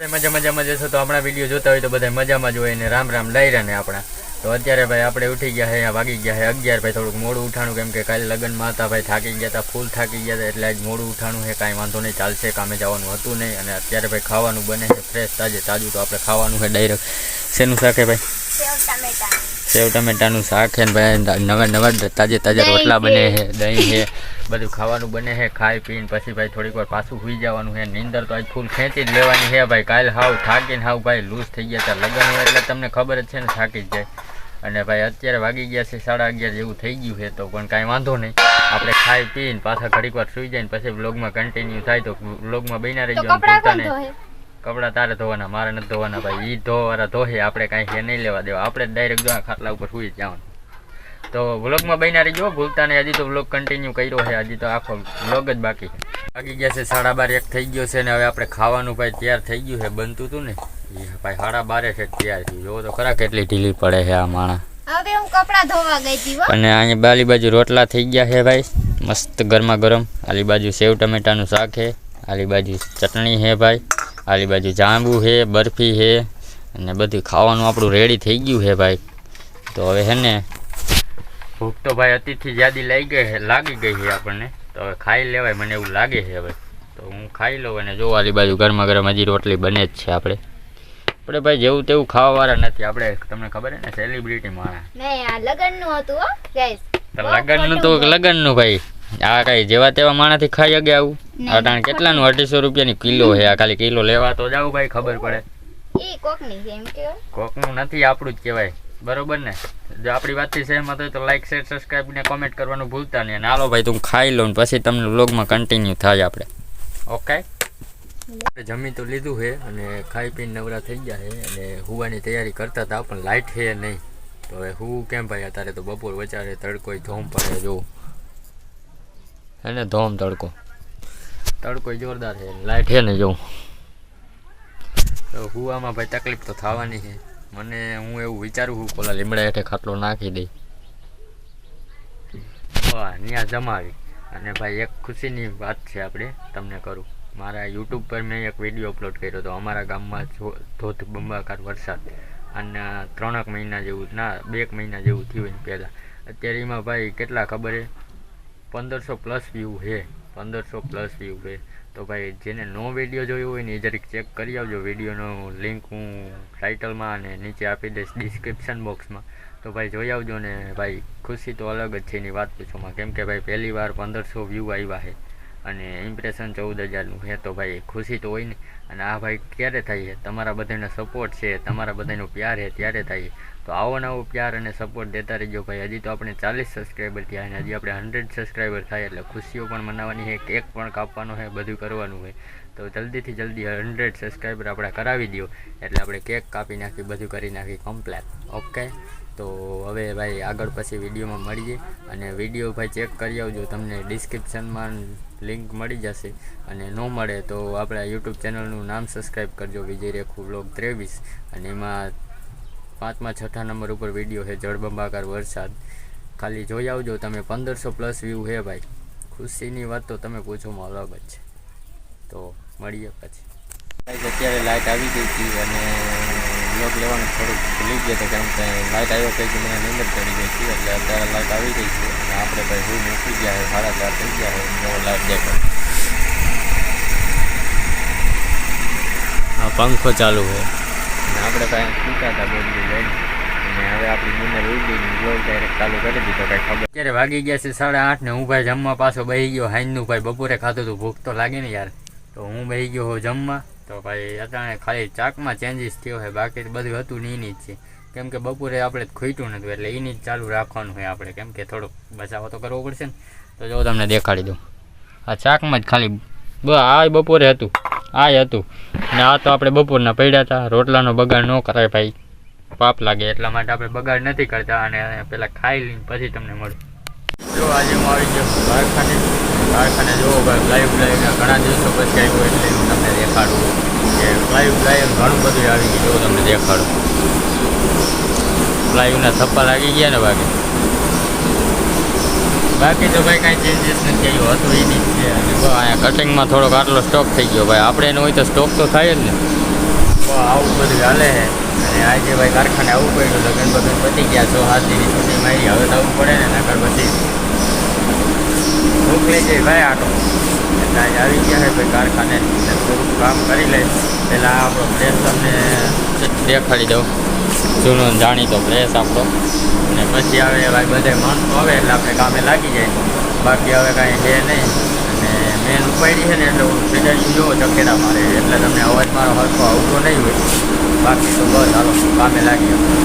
મજામાં જશો તો આપણા વિડીયો જોતા હોય તો બધા મજામાં જ હોય ને રામ રામ ડાયરા ને આપણા તો અત્યારે ભાઈ આપણે ઉઠી ગયા છે વાગી ગયા છે 11 ભાઈ થોડુંક મોડું ઉઠાણું કેમ કે કાલે લગ્નમાં હતા ભાઈ થાકી ગયા હતા ફૂલ થાકી ગયા હતા એટલે આજ મોડું ઉઠાણું છે કાંઈ વાંધો નહીં ચાલશે કામે જવાનું હતું નહીં અને અત્યારે ભાઈ ખાવાનું બને છે ફ્રેશ તાજું તો આપણે ખાવાનું છે ડાયરેક્ટ શેનું શાક છે ભાઈ સેવ ટમેટાનું શાક છે ને ભાઈ નવા તાજા રોટલા બને છે દહીં છે બધું ખાવાનું બને છે ખાઈ પીને પછી ભાઈ થોડીક વાર પાછું સુઈ જવાનું છે નીંદર તો આજ ફૂલ ખેંચી જ લેવાની છે ભાઈ કાલે હાવ થાકીને હાવ ભાઈ લૂઝ થઈ ગયા હતા લગ્ન હોય એટલે તમને ખબર જ છે ને થાકી જ જાય અને ભાઈ અત્યારે વાગી ગયા છે 11:30 જેવું થઈ ગયું છે તો પણ કાંઈ વાંધો નહીં આપણે ખાઈ પીને પાછા ઘડીક વાર સુઈ જાય ને પછી વ્લોગમાં કન્ટિન્યુ થાય તો વ્લોગમાં બન્યા રહી જાય કપડાં તારે ધોવાના મારે નથી ધોવાના ભાઈ ઈ ધોવાના ધોહે આપણે કાંઈ છે નહીં લેવા દેવા આપણે ડાયરેક્ટ ખાટલા ઉપર સુઈ જવાનું તો વ્લોગમાં બન્યા રહીજો ભૂલતા નહીં હજી તો વ્લોગ કન્ટિન્યુ કર્યો છે હજી તો આખો વ્લોગ જ બાકી છે વાગી ગયા છે 12:30 1 થઈ ગયો છે ને હવે આપણે ખાવાનું ભાઈ તૈયાર થઈ ગયું છે બનતું હતું ને એ ભાઈ 12:30 છે તૈયાર થયું જો તો ખરા કેટલી ઢીલી પડે છે આ માણા હવે હું કપડાં ધોવા ગઈ હતી અને અહીંયા બાલી બાજુ રોટલા થઈ ગયા છે ભાઈ મસ્ત ગરમા ગરમ આલી બાજુ સેવ ટમેટાનું શાક છે આલી બાજુ ચટણી છે ભાઈ આલી બાજુ જાંબુ છે બરફી છે અને બધું ખાવાનું આપણું રેડી થઈ ગયું છે ભાઈ તો હવે હે ને ભૂખ તો ભાઈ અતિથી જ્યાદી લાગી ગઈ છે આપણને તો હવે ખાઈ લેવાય મને એવું લાગે છે હવે તો હું ખાઈ લઉં અને જો આલી બાજુ ગરમા ગરમ હજી રોટલી બને જ છે આપણે ભાઈ જેવું તેવું ખાવાવાળા નથી આપણે તમને ખબર છે ને સેલિબ્રિટી માણસ નહીં આ લગનનું હતું હો ગાઈસ લગનનું તો લગનનું ભાઈ આ કઈ જેવા તેવા માણસથી ખાઈ ગયા આવું અટાણ કેટલાનું 250 રૂપિયાની કિલો છે આ ખાલી કિલો લેવા તો જાવ ભાઈ ખબર પડે ઈ કોકની છે એમ કે કોકનું નથી આપણું જ કહેવાય બરોબર ને જો આપણી વાતથી સહેમત હોય તો લાઈક શેર સબસ્ક્રાઈબ ને કોમેન્ટ કરવાનું ભૂલતા નહીં અને હાલો ભાઈ તું ખાઈ લો ને પછી તમને વ્લોગમાં કન્ટિન્યુ થાય આપણે ઓકે આપણે જમી તો લીધું છે અને ખાઈ પીને નવરા થઈ ગયા છે અને હુવાની તૈયારી કરતા હતા પણ લાઇટ છે નહીં તો હવે હું કેમ ભાઈ અત્યારે તો બપોર વચારે તડકો ધોમ પડે જો એને ધોમ તડકો જોરદાર છે લાઇટ છે ને જો તો હુવામાં ભાઈ તકલીફ તો થવાની છે મને હું એવું વિચારું છું કોલા લીમડા હેઠે ખાટલો નાખી દઈ વાહ ત્યાં જમાવી અને ભાઈ એક ખુશીની વાત છે આપણે તમને કરું મારા યુટ્યુબ પર મેં એક વિડીયો અપલોડ કર્યો હતો અમારા ગામમાં ધોધ બંબાકાર વરસાદ અને 3 મહિના જેવું ના 2 મહિના જેવું થયું ને પહેલાં અત્યારે એમાં ભાઈ કેટલા ખબર છે 1500 પ્લસ વ્યૂ છે 1500 પ્લસ વ્યૂ છે તો ભાઈ જેને નો વિડીયો જોયો હોય ને એ જરીક ચેક કરી આવજો વિડીયોનો લિંક હું ટાઇટલમાં અને નીચે આપી દઈશ ડિસ્ક્રિપ્શન બોક્સમાં તો ભાઈ જોઈ આવજો ને ભાઈ ખુશી તો અલગ જ છે એની વાત પૂછોમાં કેમ કે ભાઈ પહેલી વાર 1500 વ્યૂ આવ્યા છે અને ઇમ્પ્રેશન 14,000નું છે તો ભાઈ ખુશી તો હોય ને અને આ ભાઈ ક્યારે થાય છે તમારા બધાનો સપોર્ટ છે તમારા બધાનો પ્યાર છે ત્યારે થાય તો આવો નવો પ્યાર અને સપોર્ટ દેતા રહીજો ભાઈ હજી તો આપણે 40 સબસ્ક્રાઈબર થયા અને હજી આપણે 100 સબસ્ક્રાઈબર થાય એટલે ખુશીઓ પણ મનાવવાની છે કેક પણ કાપવાનો છે બધું કરવાનું હોય તો જલ્દીથી જલ્દી 100 સબસ્ક્રાઈબર આપણે કરાવી દો એટલે આપણે કેક કાપી નાખી બધું કરી નાખી કમ્પ્લેટ ઓકે તો હવે ભાઈ આગળ પછી વિડીયોમાં મળીએ અને વિડીયો ભાઈ ચેક કરી આવજો તમને ડિસ્ક્રિપ્શનમાં લિંક મળી જશે અને ન મળે તો આપણા યુટ્યુબ ચેનલનું નામ સબસ્ક્રાઈબ કરજો વિજય રેખુ વ્લોગ 23 અને એમાં 5મા 6ઠા નંબર ઉપર વિડીયો છે જળબંબાકાર વરસાદ ખાલી જોઈ આવજો તમે 1500 પ્લસ વ્યૂ છે ભાઈ ખુશીની વાત તો તમે પૂછોમાં અલગ જ છે તો મળીએ પછી અત્યારે લાઇટ આવી ગઈ હતી અને વ્લોગ લેવાનું થોડુંક ભૂલી ગયા હતા કારણ કે લાઇટ આવ્યો પછી મને નીંદર ચડી ગઈ હતી એટલે અત્યારે લાઇટ આવી ગઈ છે અને આપણે ભાઈ હું મૂકી ગયા છે 4:30 થઈ ગયા છે નવો લાઇટ દેખાય આ પંખો ચાલુ છે અને આપણે કાંઈ પીતા હતા બોલી લઈને અને હવે આપણી મુન્નર ઉડી ગઈ વ્લોગ ડાયરેક્ટ ચાલુ કરી દીધો કાંઈ ખબર અત્યારે વાગી ગયા છે 8:30 ને હું ભાઈ જમવા પાછો બેસી ગયો હાઈનું ભાઈ બપોરે ખાધું હતું ભૂખ તો લાગે ને યાર તો હું બેસી ગયો હું જમવા તો ભાઈ અત્યારે ખાલી ચાકમાં ચેન્જીસ થયો છે બાકી બધું હતું ને એની જ છે કેમ કે બપોરે આપણે ખૂટ્યું નહોતું એટલે એની જ ચાલુ રાખવાનું હોય આપણે કેમ કે થોડોક બચાવો તો કરવો પડશે ને તો જો તમને દેખાડી દઉં આ ચાકમાં જ ખાલી આ બપોરે હતું આ હતું ને આ તો આપણે બપોરના પડ્યા હતા રોટલાનો બગાડ ન કરાય ભાઈ પાપ લાગે એટલા માટે આપણે બગાડ નથી કરતા અને પહેલાં ખાઈ લઈને પછી તમને મળું જો આજે હું આવી ગયો કારખાને જોવો ભાઈ લાઈવ ઘણા દિવસો પછી આવ્યો એટલે હું તમને દેખાડું કે લાઈવ ઘણું બધું આવી ગયું જો તમને દેખાડું લાઈવના થપ્પા લાગી ગયા ને બાકી તો ભાઈ કાંઈ ચેન્જીસ નથી આવ્યો હતું એની જ છે અને અહીંયા કટિંગમાં થોડોક આટલો સ્ટોક થઈ ગયો ભાઈ આપણે એનો હોય તો સ્ટોક તો થાય જ ને આવું બધું હાલે છે. અને આજે ભાઈ કારખાને આવવું પડ્યું, લગ્ન બગન પતી ગયા, 6-7 દીની છૂટી મારી, હવે તો આવવું પડે ને, નકર પછી ભૂખ લઈ જાય ભાઈ આટો. એટલે આજે આવી ગયા છે ભાઈ કારખાને, થોડુંક કામ કરી લે. પહેલાં આપણો પ્રેસ તમને દેખાડી દઉં, જૂનો જાણીતો પ્રેસ આપણો. અને પછી આવે ભાઈ બધા માણસો આવે એટલે આપણે કામે લાગી જાય. બાકી હવે કાંઈ છે નહીં. અને મેન ઉપાડી છે ને એટલે હું ફિડરિંગ જોવો ચકેડા મારે, એટલે તમને અવાજ મારો હરખો આવતો નહીં હોય. બાકી તો બસ હાલો કામે લાગી આપણે.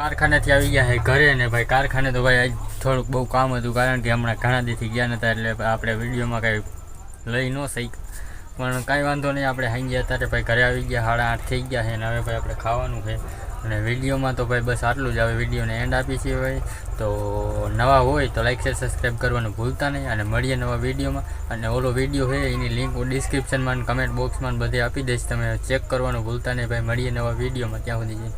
કારખાનેથી આવી ગયા છે ઘરે ને ભાઈ. કારખાને તો ભાઈ આજ થોડુંક બહુ કામ હતું, કારણ કે હમણાં ઘણા દીથી ગયા નહોતા, એટલે આપણે વિડીયોમાં કાંઈ લઈ ન શીખ. પણ કાંઈ વાંધો નહીં, આપણે હાઈ ગયા ત્યારે ભાઈ ઘરે આવી ગયા, 8:30 થઈ ગયા છે. અને હવે ભાઈ આપણે ખાવાનું છે. અને વિડીયોમાં તો ભાઈ બસ આટલું જ. હવે વિડીયોને એન્ડ આપી છીએ ભાઈ. તો નવા હોય તો લાઈક શેર સબસ્ક્રાઈબ કરવાનું ભૂલતા નહીં. અને મળીએ નવા વિડીયોમાં. અને ઓલો વિડીયો છે એની લિંક હું ડિસ્ક્રિપ્શનમાં કમેન્ટ બોક્સમાં બધે આપી દઈશ, તમે ચેક કરવાનું ભૂલતા નહીં ભાઈ. મળીએ નવા વિડીયોમાં, ત્યાં સુધી.